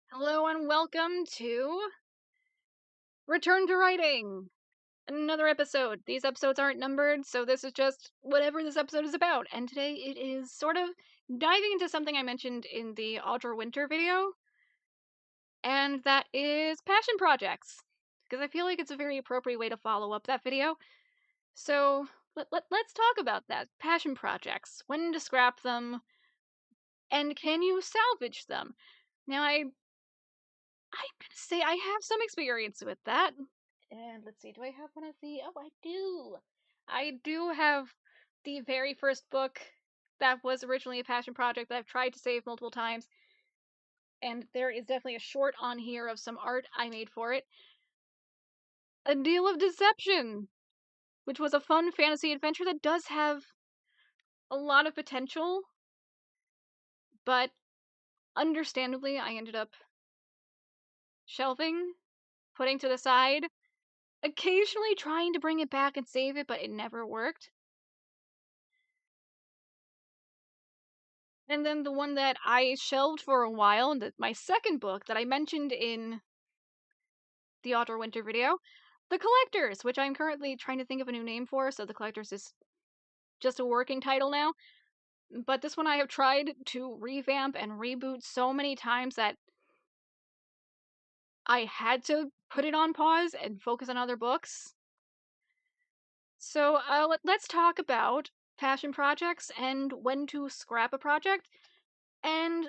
Hello and welcome to Return to Writing, another episode. These episodes aren't numbered, so this is just whatever this episode is about. And today it is sort of diving into something I mentioned in the Audra Winter video, and that is passion projects. Because I feel like it's a very appropriate way to follow up that video. So let's talk about that. Passion projects. When to scrap them, and can you salvage them? Now, I'm gonna say I have some experience with that. And let's see, do I have one of the... Oh, I do! I do have the very first book that was originally a passion project that I've tried to save multiple times. And there is definitely a short on here of some art I made for it. A Deal of Deception! Which was a fun fantasy adventure that does have a lot of potential. But understandably, I ended up shelving, putting to the side, occasionally trying to bring it back and save it, but it never worked. And then the one that I shelved for a while, and my second book that I mentioned in the Audra Winter video, The Collectors, which I'm currently trying to think of a new name for, so The Collectors is just a working title now. But this one I have tried to revamp and reboot so many times that I had to put it on pause and focus on other books. So let's talk about passion projects and when to scrap a project, and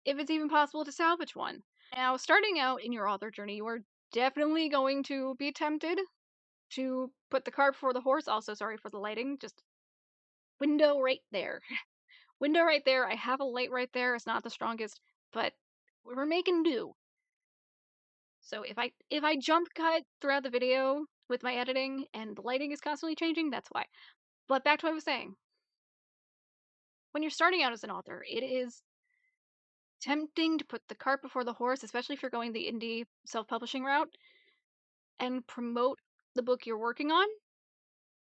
if it's even possible to salvage one. Now, starting out in your author journey, you are definitely going to be tempted to put the cart before the horse. Also, sorry for the lighting, just window right there. Window right there. I have a light right there. It's not the strongest, but we're making do. So if I jump cut throughout the video with my editing and the lighting is constantly changing, that's why. But back to what I was saying. When you're starting out as an author, it is tempting to put the cart before the horse, especially if you're going the indie self-publishing route, and promote the book you're working on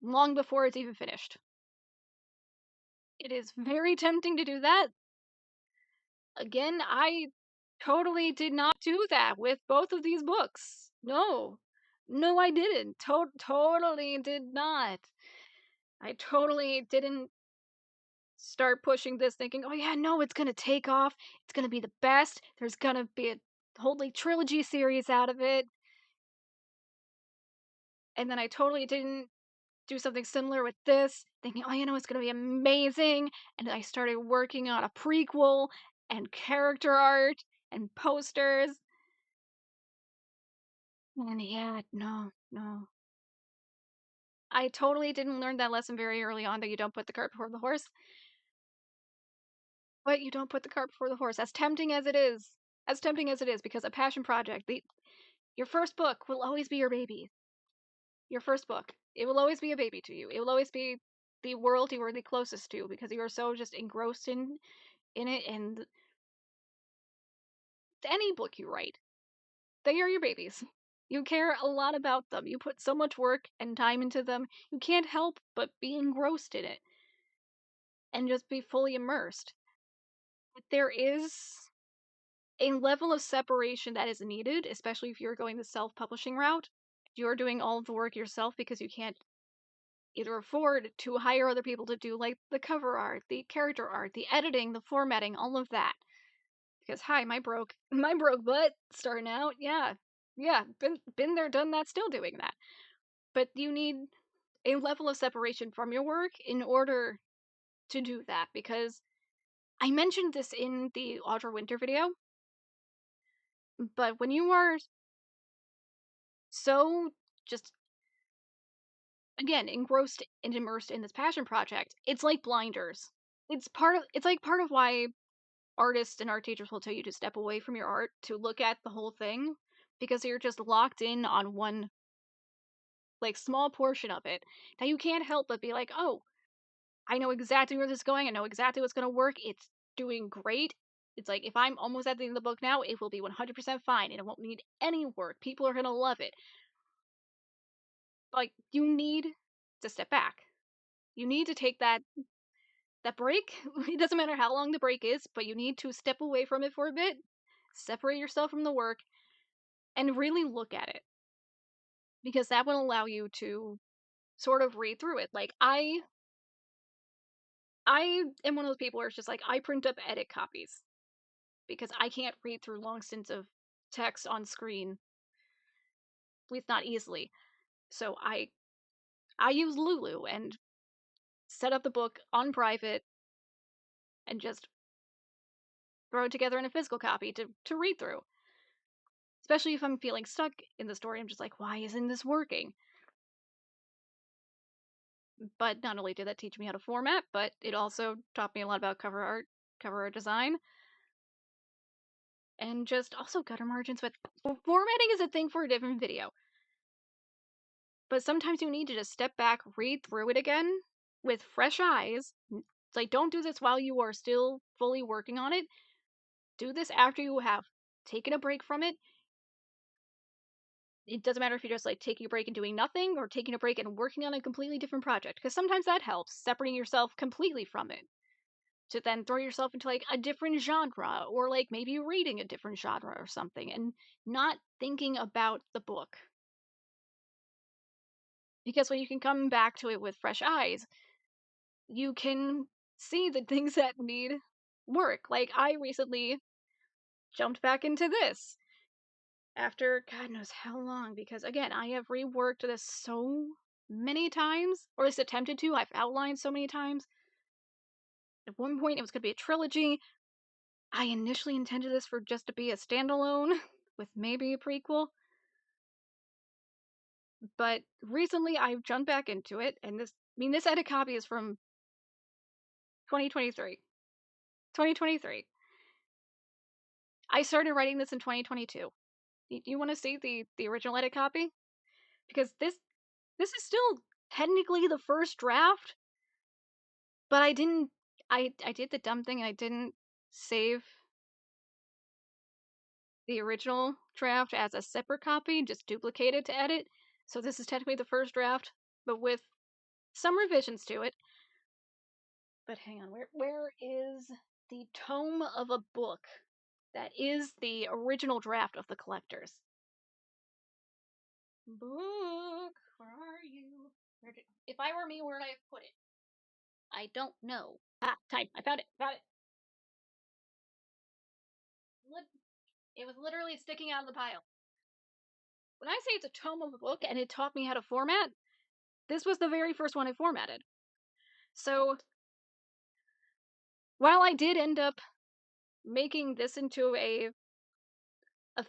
long before it's even finished. It is very tempting to do that. Again, I totally did not do that with both of these books. No. No, I didn't. Totally did not. I totally didn't start pushing this thinking, oh yeah, no, it's gonna take off. It's gonna be the best. There's gonna be a whole trilogy series out of it. And then I totally didn't do something similar with this, thinking, oh, it's going to be amazing. And I started working on a prequel and character art and posters. And yeah, no. I totally didn't learn that lesson very early on, that you don't put the cart before the horse. But you don't put the cart before the horse. As tempting as it is, because a passion project, your first book will always be your baby. Your first book. It will always be a baby to you. It will always be the world you are the closest to, because you are so just engrossed in it. And any book you write, they are your babies. You care a lot about them. You put so much work and time into them. You can't help but be engrossed in it and just be fully immersed. But there is a level of separation that is needed, especially if you're going the self-publishing route. You're doing all of the work yourself because you can't either afford to hire other people to do like the cover art, the character art, the editing, the formatting, all of that. Because hi, my broke butt starting out. Yeah, been there, done that, still doing that. But you need a level of separation from your work in order to do that, because I mentioned this in the Audra Winter video, but when you are so just, again, engrossed and immersed in this passion project, it's like blinders. It's like part of why artists and art teachers will tell you to step away from your art to look at the whole thing, because you're just locked in on one small portion of it that you can't help but be like, oh, I know exactly where this is going. I know exactly what's going to work. It's doing great. It's like, if I'm almost at the end of the book now, it will be 100% fine and it won't need any work. People are going to love it. Like, you need to step back. You need to take that that break, it doesn't matter how long the break is, but you need to step away from it for a bit, separate yourself from the work, and really look at it. Because that will allow you to sort of read through it. Like, I am one of those people where it's just like, I print up edit copies because I can't read through long stints of text on screen, at least not easily. So I use Lulu and set up the book on private and just throw it together in a physical copy to read through. Especially if I'm feeling stuck in the story, I'm just like, why isn't this working? But not only did that teach me how to format, but it also taught me a lot about cover art design, and just also gutter margins. But formatting is a thing for a different video. But sometimes you need to just step back, read through it again with fresh eyes. It's like, don't do this while you are still fully working on it. Do this after you have taken a break from it. It doesn't matter if you're just like taking a break and doing nothing or taking a break and working on a completely different project, because sometimes that helps, separating yourself completely from it to then throw yourself into like a different genre, or like maybe reading a different genre or something, and not thinking about the book. Because when you can come back to it with fresh eyes, you can see the things that need work. Like, I recently jumped back into this after God knows how long, because again, I have reworked this so many times, or at least attempted to. I've outlined so many times. At one point, it was going to be a trilogy. I initially intended this for just to be a standalone with maybe a prequel. But recently, I've jumped back into it, and this edit copy is from 2023. 2023. I started writing this in 2022. You want to see the original edit copy? Because this is still technically the first draft, but I did the dumb thing and I didn't save the original draft as a separate copy, just duplicate it to edit. So this is technically the first draft, but with some revisions to it. But hang on, where is the tome of a book that is the original draft of the collectors? Book, where are you? If I were me, where'd I have put it? I don't know. Ah, time. I found it. Found it. It was literally sticking out of the pile. When I say it's a tome of a book and it taught me how to format, this was the very first one I formatted. So, while I did end up making this into a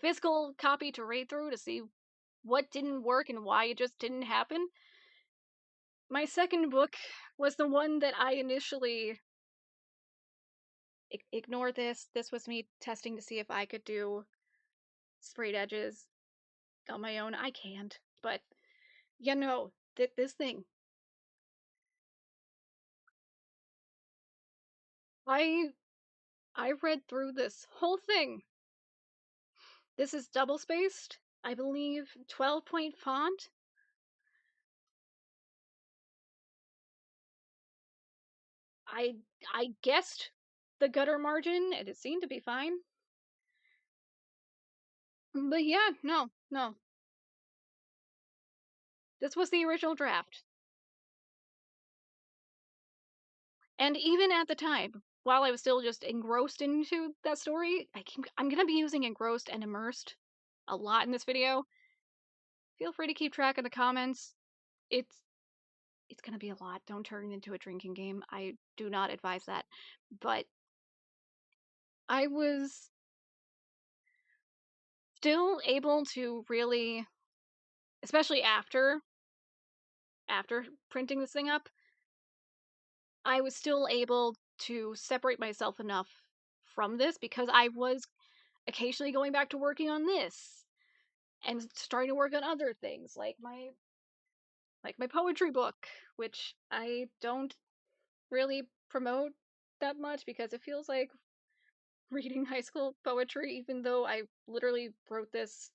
physical copy to read through to see what didn't work and why it just didn't happen, my second book was the one that I initially ignored. This was me testing to see if I could do sprayed edges on my own. I can't, but yeah, no, this thing. I I read through this whole thing. This is double spaced, I believe 12-point font. I I guessed the gutter margin and it seemed to be fine. But yeah, no. This was the original draft. And even at the time, while I was still just engrossed into that story, I'm gonna be using engrossed and immersed a lot in this video. Feel free to keep track in the comments. It's gonna be a lot. Don't turn it into a drinking game. I do not advise that. But I was still able to really, especially after printing this thing up, I was still able to separate myself enough from this because I was occasionally going back to working on this and starting to work on other things like my poetry book, which I don't really promote that much because it feels like reading high school poetry, even though I literally wrote this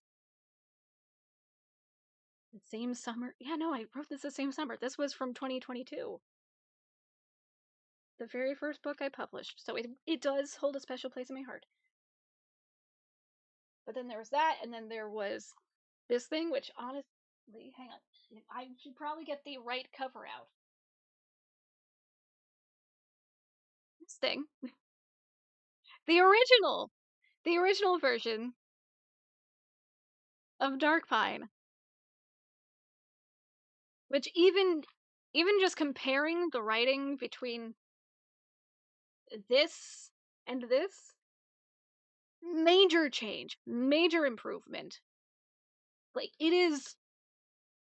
the same summer. Yeah, no, I wrote this the same summer. This was from 2022. The very first book I published. So it does hold a special place in my heart. But then there was that, and then there was this thing, which honestly, hang on. I should probably get the right cover out. This thing. The original! The original version of Dark Pine. Which even just comparing the writing between this and this, major change, major improvement. Like, it is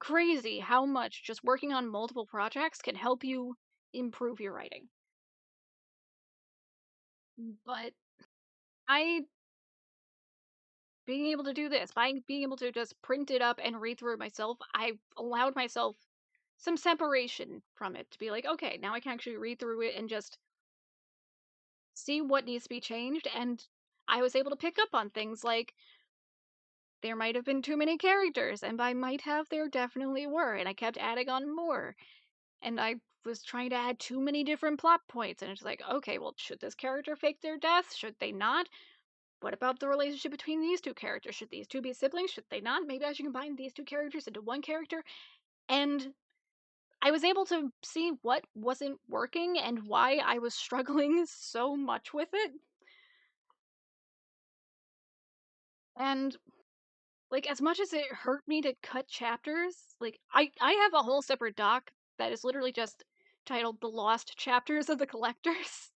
crazy how much just working on multiple projects can help you improve your writing. But being able to do this, by being able to just print it up and read through it myself, I allowed myself some separation from it to be like, okay, now I can actually read through it and just see what needs to be changed. And I was able to pick up on things like there might have been too many characters, and by might have, there definitely were, and I kept adding on more. And I was trying to add too many different plot points, and it's like, okay, well, should this character fake their death? Should they not? What about the relationship between these two characters? Should these two be siblings? Should they not? Maybe I should combine these two characters into one character. And I was able to see what wasn't working and why I was struggling so much with it. And like, as much as it hurt me to cut chapters, like I have a whole separate doc that is literally just titled The Lost Chapters of the Collectors.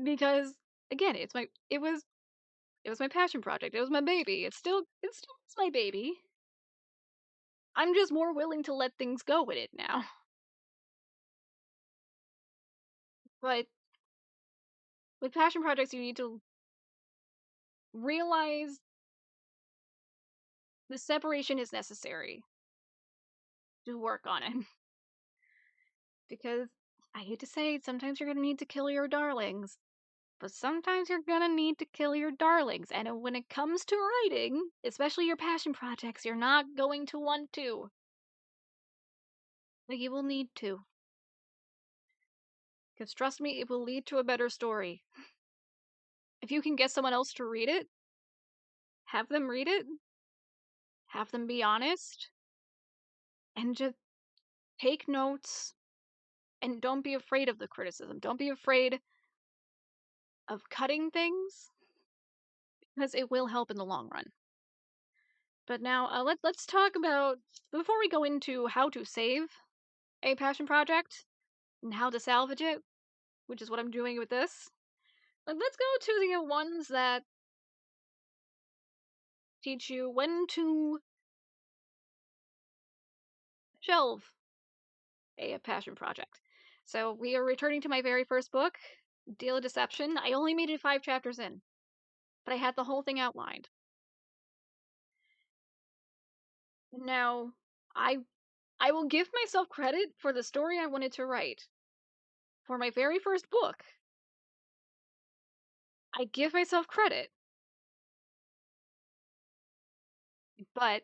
Because again, it was my passion project. It was my baby. It still is my baby. I'm just more willing to let things go with it now. But with passion projects, you need to realize the separation is necessary to work on it. Because I hate to say it, sometimes you're going to need to kill your darlings. But sometimes you're going to need to kill your darlings. And when it comes to writing, especially your passion projects, you're not going to want to. Like, you will need to. Because trust me, it will lead to a better story. If you can get someone else to read it, have them read it, have them be honest, and just take notes, and don't be afraid of the criticism. Don't be afraid of cutting things, because it will help in the long run. But now, let's talk about, before we go into how to save a passion project and how to salvage it, which is what I'm doing with this, let's go to the ones that teach you when to shelve a passion project. So we are returning to my very first book, Deal of Deception. I only made it 5 chapters in, but I had the whole thing outlined. Now, I will give myself credit for the story I wanted to write. For my very first book, I give myself credit. But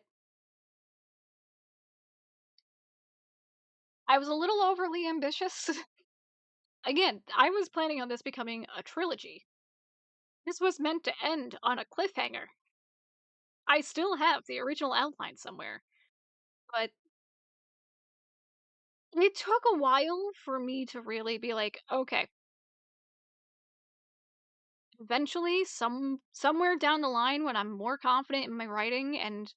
I was a little overly ambitious. Again, I was planning on this becoming a trilogy. This was meant to end on a cliffhanger. I still have the original outline somewhere, but it took a while for me to really be like, okay, eventually, somewhere down the line when I'm more confident in my writing and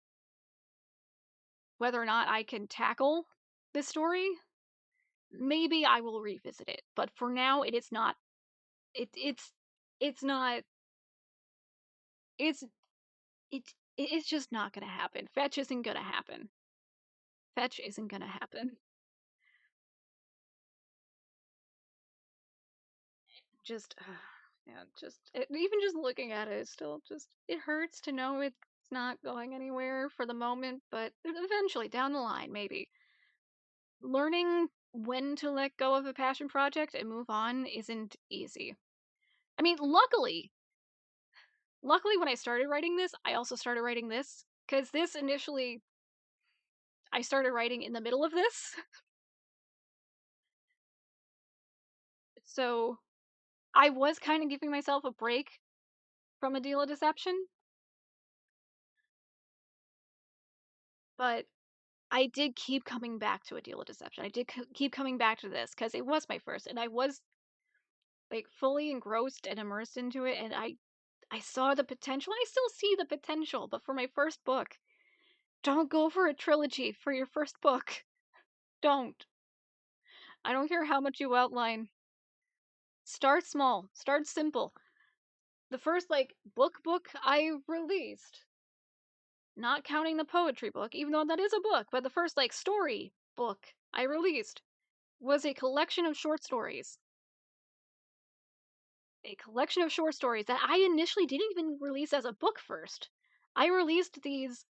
whether or not I can tackle this story, maybe I will revisit it. But for now, it is not. It's not. It's it's just not gonna happen. Fetch isn't gonna happen. Fetch isn't gonna happen. Just, yeah, even just looking at it, still just, it hurts to know it's not going anywhere for the moment, but eventually, down the line, maybe. Learning when to let go of a passion project and move on isn't easy. I mean, luckily when I started writing this, I also started writing this, because this initially, I started writing in the middle of this. So I was kind of giving myself a break from A Deal of Deception, but I did keep coming back to A Deal of Deception. I did keep coming back to this because it was my first, and I was like fully engrossed and immersed into it, and I saw the potential. I still see the potential, but for my first book, don't go for a trilogy for your first book. Don't. I don't care how much you outline. Start small. Start simple. The first like book I released, not counting the poetry book, even though that is a book, but the first like story book I released was a collection of short stories. A collection of short stories that I initially didn't even release as a book first. I released these.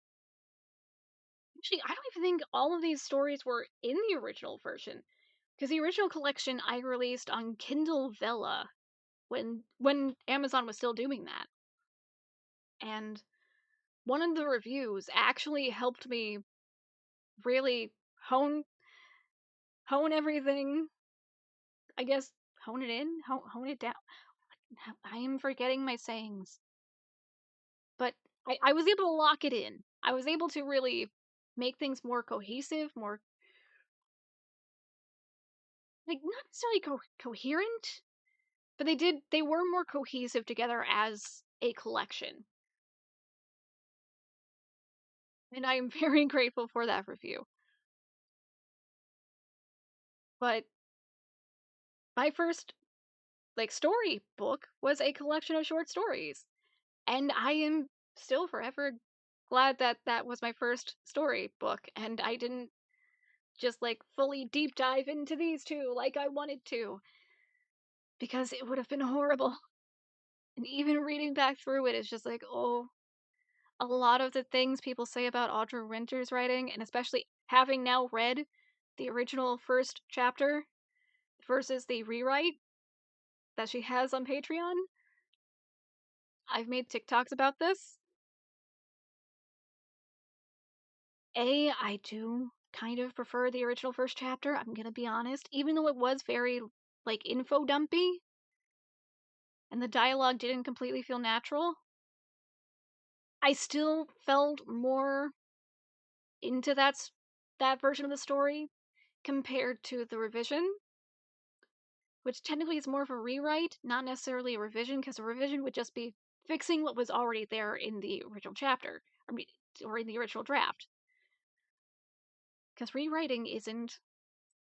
Actually, I don't even think all of these stories were in the original version, because the original collection I released on Kindle Vella when Amazon was still doing that. And one of the reviews actually helped me really hone everything. I guess hone it in, hone it down. I am forgetting my sayings, but I was able to lock it in. I was able to really make things more cohesive, more like not necessarily coherent, but they were more cohesive together as a collection. And I am very grateful for that review. But my first like story book was a collection of short stories, and I am still forever glad that that was my first story book and I didn't just like fully deep dive into these two like I wanted to, because it would have been horrible. And even reading back through it is just like, oh, a lot of the things people say about Audra Winter's writing, and especially having now read the original first chapter versus the rewrite that she has on Patreon. I've made TikToks about this. I do kind of prefer the original first chapter, I'm gonna be honest, even though it was very, like, info dumpy, and the dialogue didn't completely feel natural. I still felt more into that version of the story compared to the revision, which technically is more of a rewrite, not necessarily a revision, because a revision would just be fixing what was already there in the original chapter, I mean, or in the original draft. Because rewriting isn't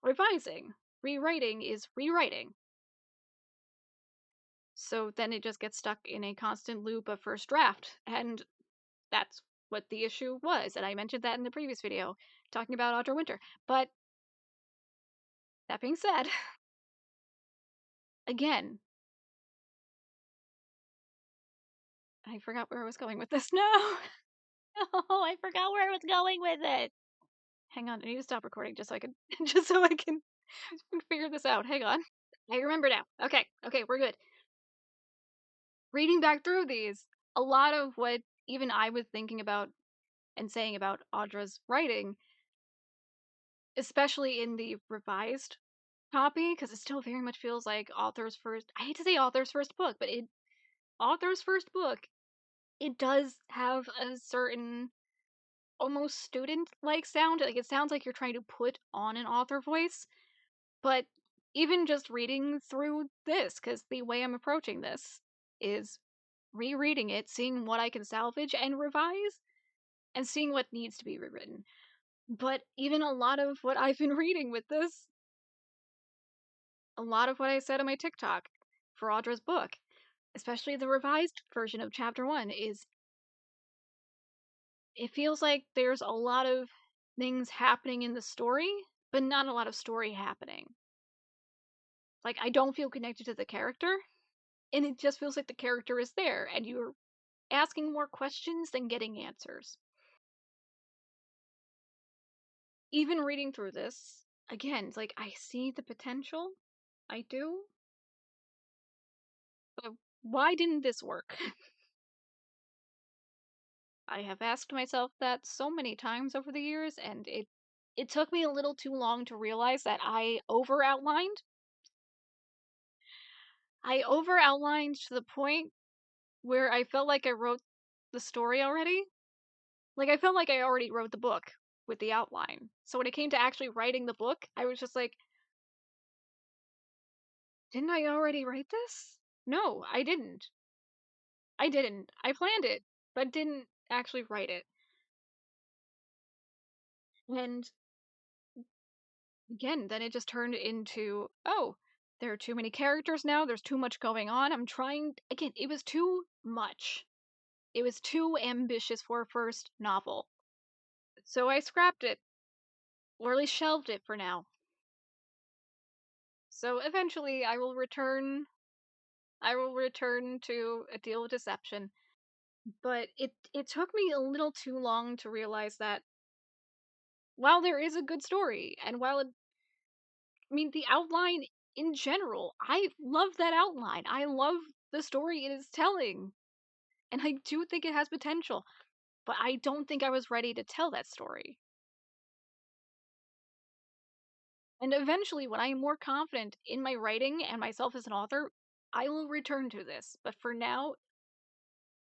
revising. Rewriting is rewriting. So then it just gets stuck in a constant loop of first draft. And that's what the issue was. And I mentioned that in the previous video, talking about Audra Winter. But that being said, again, I forgot where I was going with this. No! No, I forgot where I was going with it. Hang on, I need to stop recording just so I can just so I can figure this out. Hang on. I remember now. Okay, we're good. Reading back through these, a lot of what even I was thinking about and saying about Audra's writing, especially in the revised copy, because it still very much feels like author's first. I hate to say author's first book, but author's first book. It does have a certain almost student-like sound. Like it sounds like you're trying to put on an author voice. But even just reading through this, because the way I'm approaching this is rereading it, seeing what I can salvage and revise, and seeing what needs to be rewritten. But even a lot of what I've been reading with this, a lot of what I said on my TikTok for Audra's book, especially the revised version of chapter 1, is it feels like there's a lot of things happening in the story, but not a lot of story happening. Like, I don't feel connected to the character, and it just feels like the character is there, and you're asking more questions than getting answers. Even reading through this, again, it's like I see the potential. I do. But why didn't this work? I have asked myself that so many times over the years, and it took me a little too long to realize that I over outlined. I over outlined to the point where I felt like I wrote the story already. Like, I felt like I already wrote the book with the outline. So when it came to actually writing the book, I was just like, didn't I already write this? No, I didn't. I didn't. I planned it, but didn't actually write it. And again, then it just turned into, oh, there are too many characters now. There's too much going on. I'm trying. Again, it was too much. It was too ambitious for a first novel. So I scrapped it, or at least shelved it for now. So eventually I will return. I will return to A Deal with Deception. But it took me a little too long to realize that while there is a good story, and while I mean, the outline in general, I love that outline. I love the story it is telling. And I do think it has potential, but I don't think I was ready to tell that story. And eventually, when I am more confident in my writing and myself as an author, I will return to this. But for now,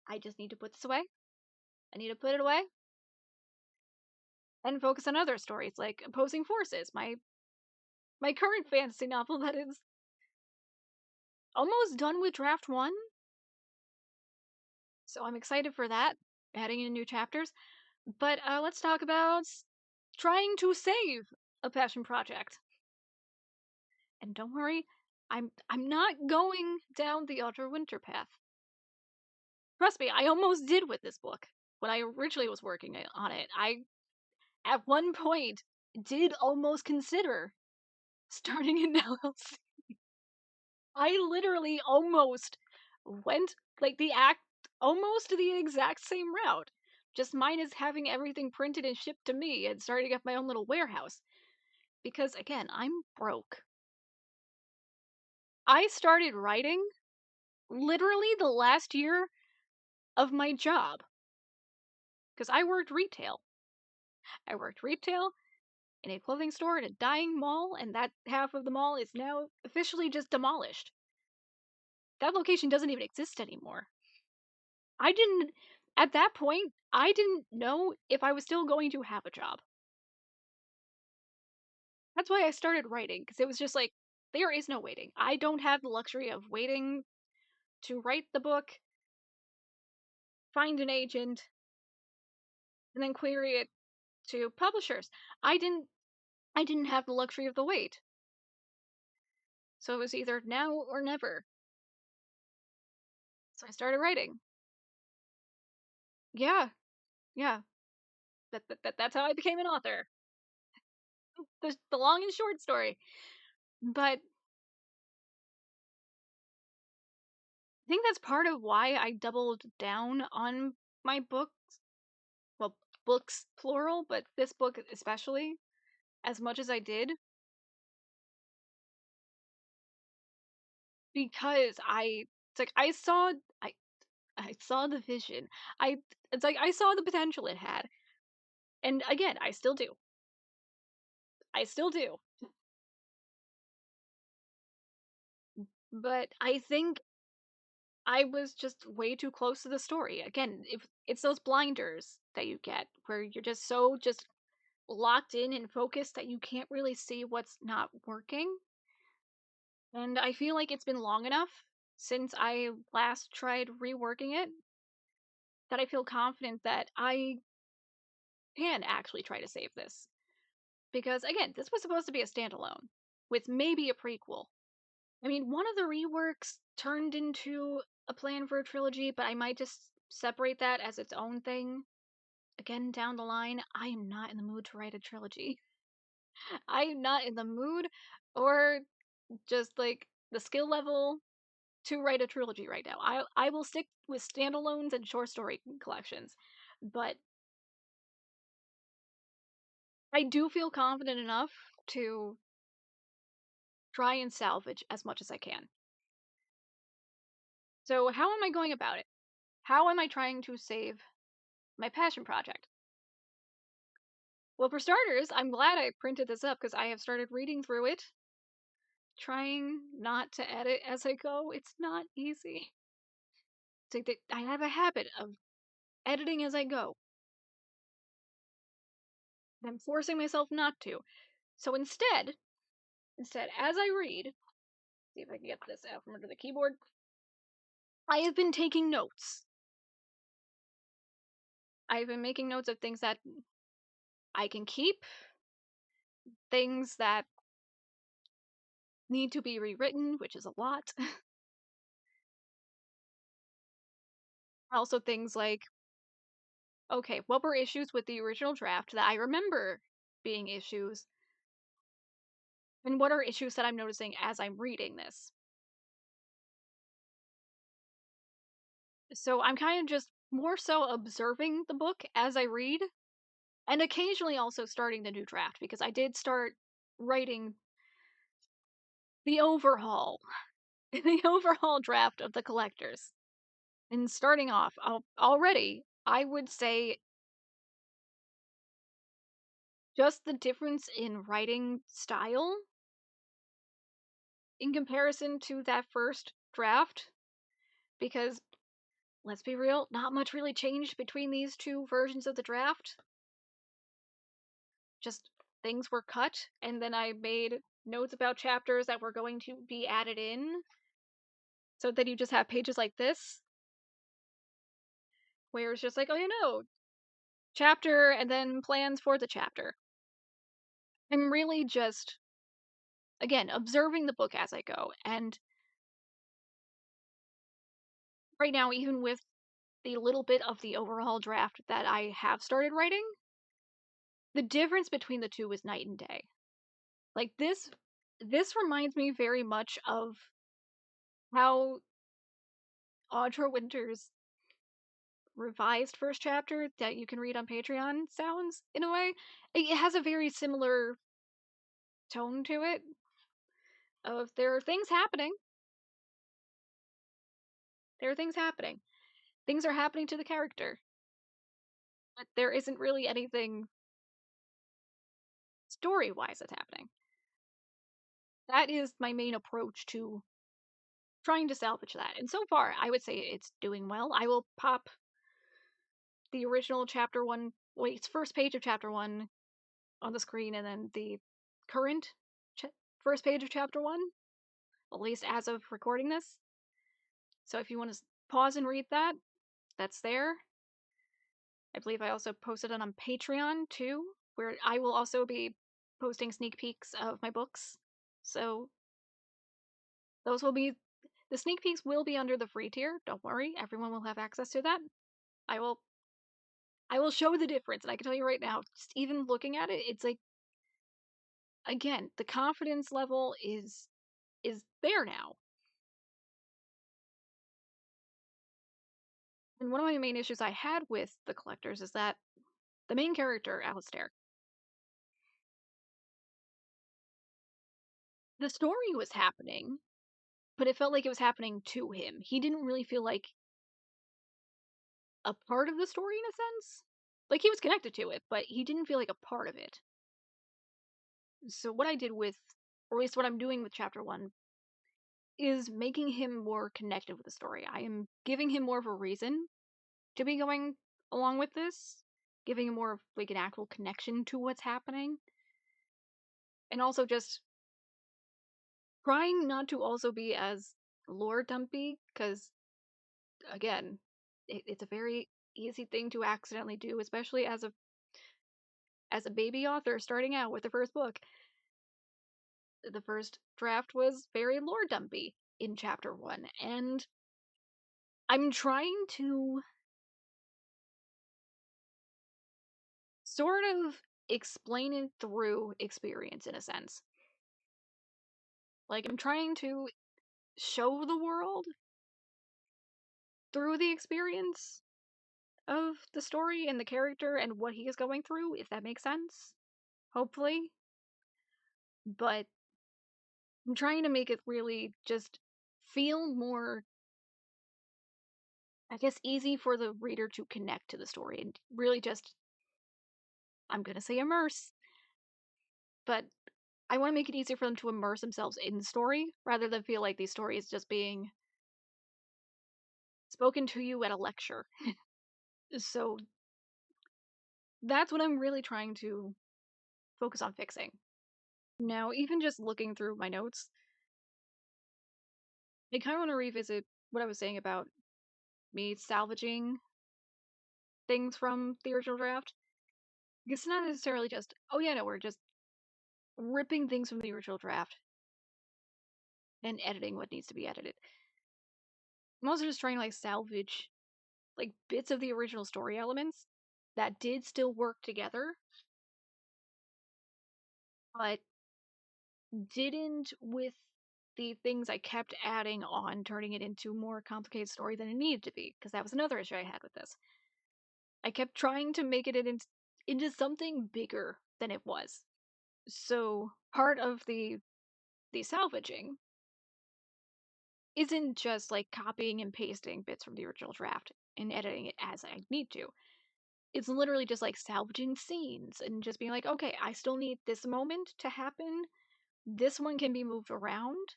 I just need to put this away. I need to put it away and focus on other stories like Opposing Forces, my current fantasy novel that is almost done with draft 1. So I'm excited for that, adding in new chapters. But let's talk about trying to save a passion project. And don't worry, I'm not going down the Audra Winter path. Trust me, I almost did with this book when I originally was working on it. I at one point did almost consider starting an LLC. I literally almost went like almost the exact same route. Just mine is having everything printed and shipped to me and starting up my own little warehouse. Because again, I'm broke. I started writing literally the last year of my job because I worked retail. I worked retail in a clothing store in a dying mall, and that half of the mall is now officially just demolished. That location doesn't even exist anymore. I didn't, at that point, I didn't know if I was still going to have a job. That's why I started writing, because it was just like, there is no waiting. I don't have the luxury of waiting to write the book, find an agent, and then query it to publishers. I didn't have the luxury of the wait. So it was either now or never. So I started writing. Yeah, yeah. That's how I became an author. The long and short story. But I think that's part of why I doubled down on my books. Well, books plural, but this book especially, as much as I did, because it's like I I saw the vision. I it's like I saw the potential it had. And again, I still do. I still do. But I think I was just way too close to the story. Again, if it's those blinders that you get where you're just locked in and focused that you can't really see what's not working. And I feel like it's been long enough since I last tried reworking it that I feel confident that I can actually try to save this. Because again, this was supposed to be a standalone with maybe a prequel. I mean, one of the reworks turned into a plan for a trilogy, but I might just separate that as its own thing. Again, down the line, I am not in the mood to write a trilogy. I am not in the mood or just like the skill level to write a trilogy right now. I will stick with standalones and short story collections. But I do feel confident enough to try and salvage as much as I can. So, how am I going about it? How am I trying to save my passion project? Well, for starters, I'm glad I printed this up because I have started reading through it. trying not to edit as I go. It's not easy. It's like I have a habit of editing as I go. I'm forcing myself not to. So instead, as I read, see if I can get this out from under the keyboard, I have been taking notes. I've been making notes of things that I can keep, things that need to be rewritten, which is a lot. Also, things like, okay, what were issues with the original draft that I remember being issues, and what are issues that I'm noticing as I'm reading this? So I'm kind of just more so observing the book as I read, and occasionally also starting the new draft because I did start writing the overhaul, the overhaul draft of the collectors. And starting off, already, I would say just the difference in writing style in comparison to that first draft, because let's be real, not much really changed between these two versions of the draft. Just things were cut, and then I made notes about chapters that were going to be added in. So then you just have pages like this, where it's just like, oh, chapter and then plans for the chapter. I'm really just, again, observing the book as I go. And right now, even with the little bit of the overhaul draft that I have started writing, the difference between the two is night and day. Like this reminds me very much of how Audra Winter's revised first chapter that you can read on Patreon sounds in a way. It has a very similar tone to it of there are things happening. There are things happening. Things are happening to the character. But there isn't really anything story-wise that's happening. That is my main approach to trying to salvage that. And so far, I would say it's doing well. I will pop the original chapter 1, wait, first page of chapter 1 on the screen, and then the current first page of chapter 1, at least as of recording this. So if you want to pause and read that, that's there. I believe I also posted it on Patreon too, where I will also be posting sneak peeks of my books. So those will be the sneak peeks will be under the free tier. Don't worry, everyone will have access to that. I will show the difference, and I can tell you right now, just even looking at it, it's like, again, the confidence level is there now. And one of my main issues I had with the collectors is that the main character, Alistair, the story was happening, but it felt like it was happening to him. He didn't really feel like a part of the story in a sense. Like he was connected to it, but he didn't feel like a part of it. So what I did with, or at least what I'm doing with chapter 1, is making him more connected with the story. I am giving him more of a reason to be going along with this, giving him more of like an actual connection to what's happening. And also just trying not to also be as lore dumpy, because again, it's a very easy thing to accidentally do, especially as a baby author starting out with the first book. The first draft was very lore dumpy in chapter 1, and I'm trying to sort of explain it through experience in a sense. Like I'm trying to show the world through the experience of the story and the character and what he is going through, if that makes sense. Hopefully. But I'm trying to make it really just feel more, I guess, easy for the reader to connect to the story and really just, I'm gonna say immerse, but I want to make it easier for them to immerse themselves in the story rather than feel like the story is just being spoken to you at a lecture. So that's what I'm really trying to focus on fixing. Now, even just looking through my notes, I kind of want to revisit what I was saying about me salvaging things from the original draft. It's not necessarily just, oh yeah, no, we're just ripping things from the original draft and editing what needs to be edited. I'm also just trying to like salvage like bits of the original story elements that did still work together, but didn't with the things I kept adding on, turning it into a more complicated story than it needed to be, because that was another issue I had with this. I kept trying to make it into something bigger than it was. So part of the salvaging isn't just like copying and pasting bits from the original draft and editing it as I need to. It's literally just like salvaging scenes and just being like, okay, I still need this moment to happen. This one can be moved around.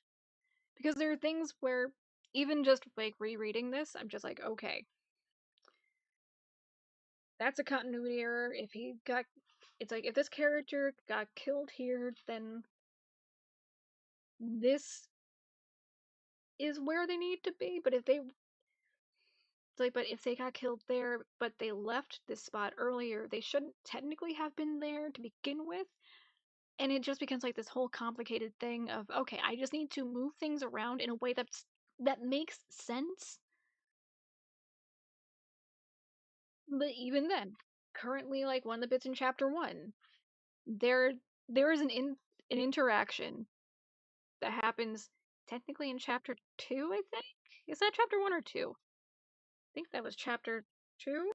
Because there are things where even just like rereading this, I'm just like, okay, that's a continuity error. It's like if this character got killed here, then this is where they need to be. But if they got killed there, but they left this spot earlier, they shouldn't technically have been there to begin with. And it just becomes like this whole complicated thing of, okay, I just need to move things around in a way that makes sense. But even then, currently, like one of the bits in chapter 1, there there is an interaction that happens technically in chapter 2, I think. Is that chapter 1 or 2? I think that was chapter 2.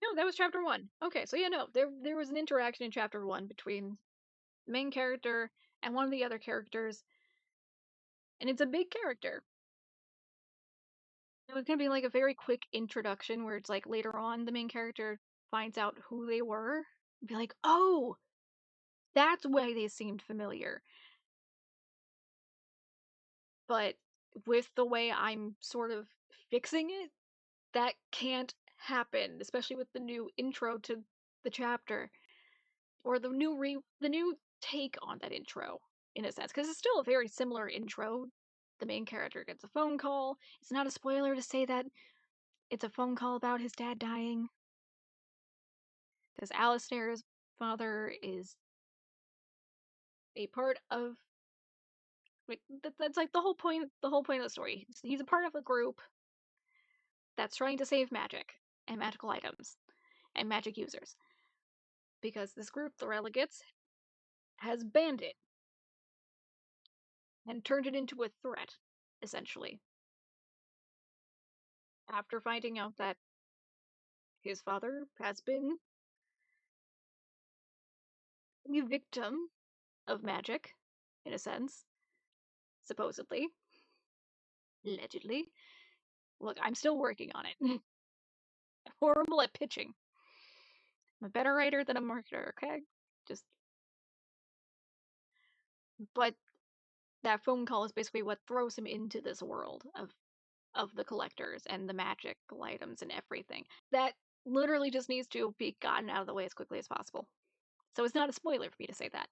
No, that was chapter 1. Okay, so yeah, no, there was an interaction in chapter 1 between the main character and one of the other characters, and it's a big character. It was gonna be like a very quick introduction where it's like later on the main character finds out who they were, and be like, oh, that's why they seemed familiar. But with the way I'm sort of fixing it, that can't happen, especially with the new intro to the chapter or the new take on that intro in a sense, because it's still a very similar intro. The main character gets a phone call. It's not a spoiler to say that it's a phone call about his dad dying, because Alistair's father is a part of. Wait, that's like the whole point. The whole point of the story. He's a part of a group that's trying to save magic and magical items and magic users. Because this group, the Relegates, has banned it and turned it into a threat, essentially. After finding out that his father has been a victim of magic, in a sense, supposedly, allegedly. Look, I'm still working on it. I'm horrible at pitching. I'm a better writer than a marketer, okay? Just. But that phone call is basically what throws him into this world of the collectors and the magical items and everything. That literally just needs to be gotten out of the way as quickly as possible. So it's not a spoiler for me to say that.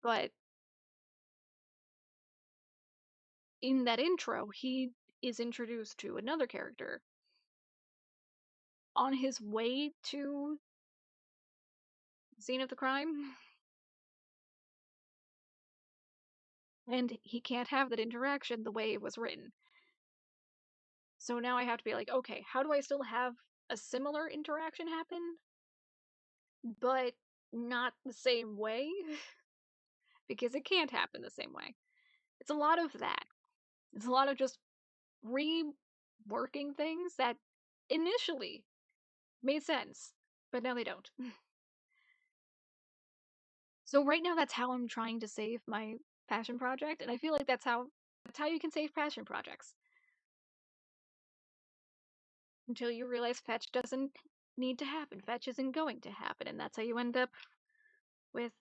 But in that intro, he is introduced to another character on his way to the scene of the crime. And he can't have that interaction the way it was written. So now I have to be like, okay, how do I still have a similar interaction happen, but not the same way? Because it can't happen the same way. It's a lot of that. It's a lot of just reworking things that initially made sense, but now they don't. So right now that's how I'm trying to save my passion project, and I feel like that's how you can save passion projects. Until you realize fetch doesn't need to happen. Fetch isn't going to happen, and that's how you end up with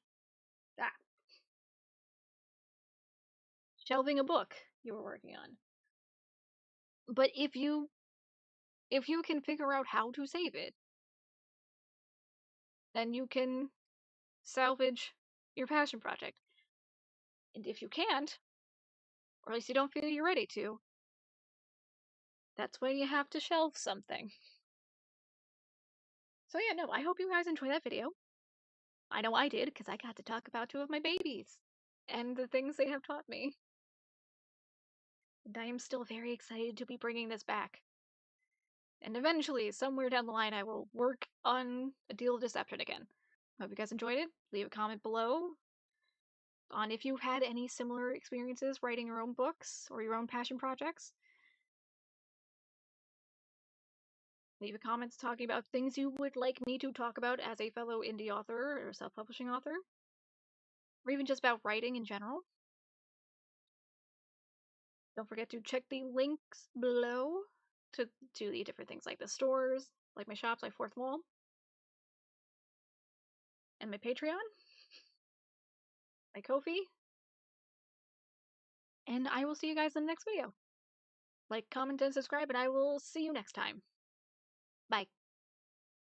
shelving a book you were working on. But if you can figure out how to save it, then you can salvage your passion project. And if you can't, or at least you don't feel you're ready to, that's when you have to shelve something. So yeah, no, I hope you guys enjoyed that video. I know I did, because I got to talk about two of my babies and the things they have taught me. And I am still very excited to be bringing this back. And eventually, somewhere down the line, I will work on a deal of deception again. Hope you guys enjoyed it. Leave a comment below on if you've had any similar experiences writing your own books or your own passion projects. Leave a comment talking about things you would like me to talk about as a fellow indie author or self-publishing author, or even just about writing in general. Don't forget to check the links below to the different things like the stores, like my shops, like Fourth Wall, and my Patreon, my Ko-fi. And I will see you guys in the next video. Like, comment, and subscribe, and I will see you next time. Bye.